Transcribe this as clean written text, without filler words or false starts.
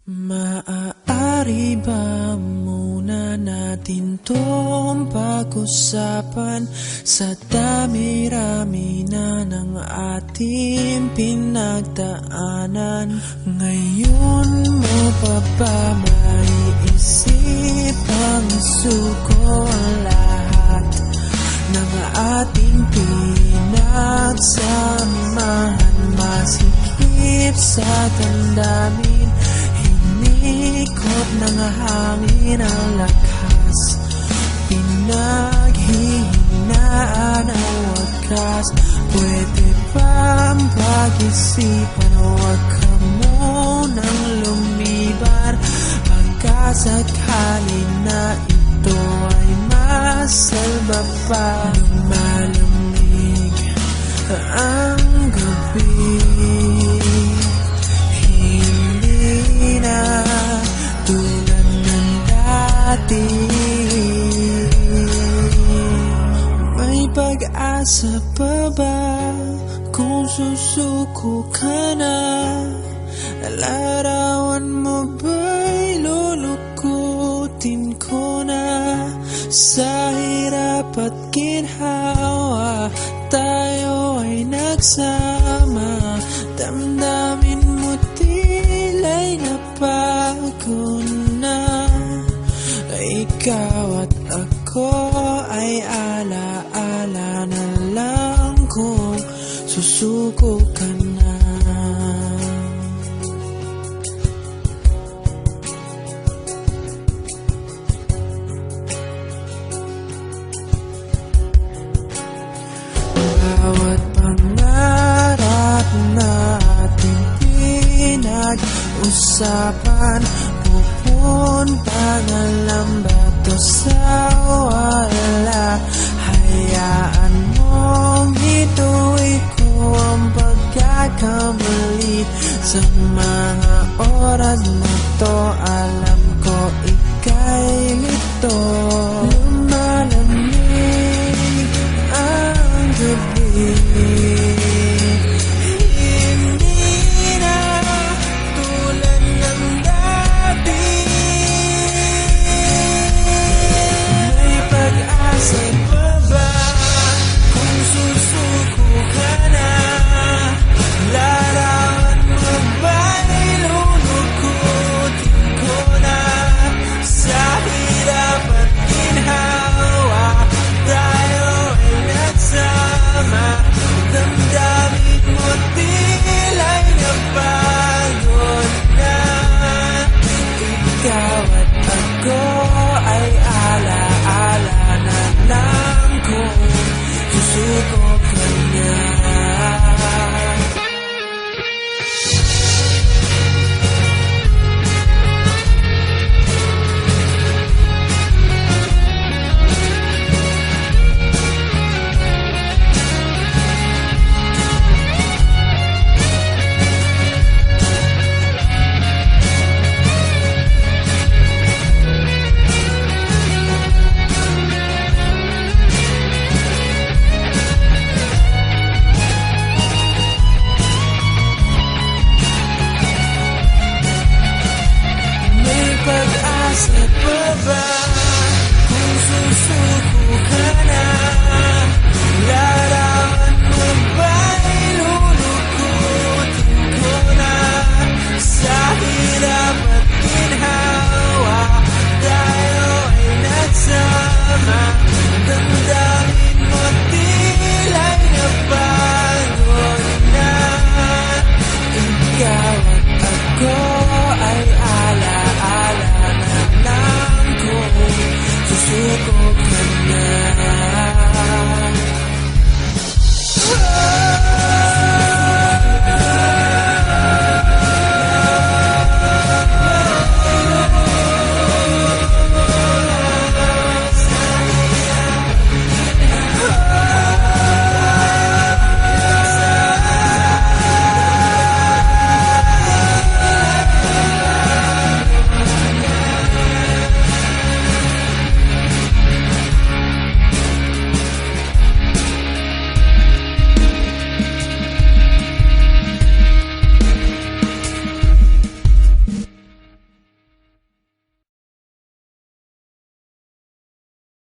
Maaari ba muna natin tong pag-usapan sa dami-rami na ng ating pinagdaanan? Ngayon mo pa ba maiisip ang isuko ang lahat ng ating pinagsamahan? Masikip sa damdamin, ikot ng hangin ang lakas, pinaghihinaan ang wakas. Pwede bang pag-isipan, huwag ka munang lumibar, pagkasakali na ito ay masalba pa. Lumalamig ang gabi, tulad ng dati. May pag-asa pa ba kung susuko ka na? Larawan mo ba'y lulukutin ko na? Sa hirap at ginhawa tayo ay nagsama, damdamin mo tila'y napagod na. Ikaw at ako ay alaala na lang kung susuko ka na. Bawat pangarap natin pinag-usapan, pupunta na lang ba to sa wala? Hayaan mong ituloy ko ang pagkakamali. Sa mga oras na to, alam ko ika'y lito. Lumalamig ang gabi, pag-asa pa ba kung susuko ka na?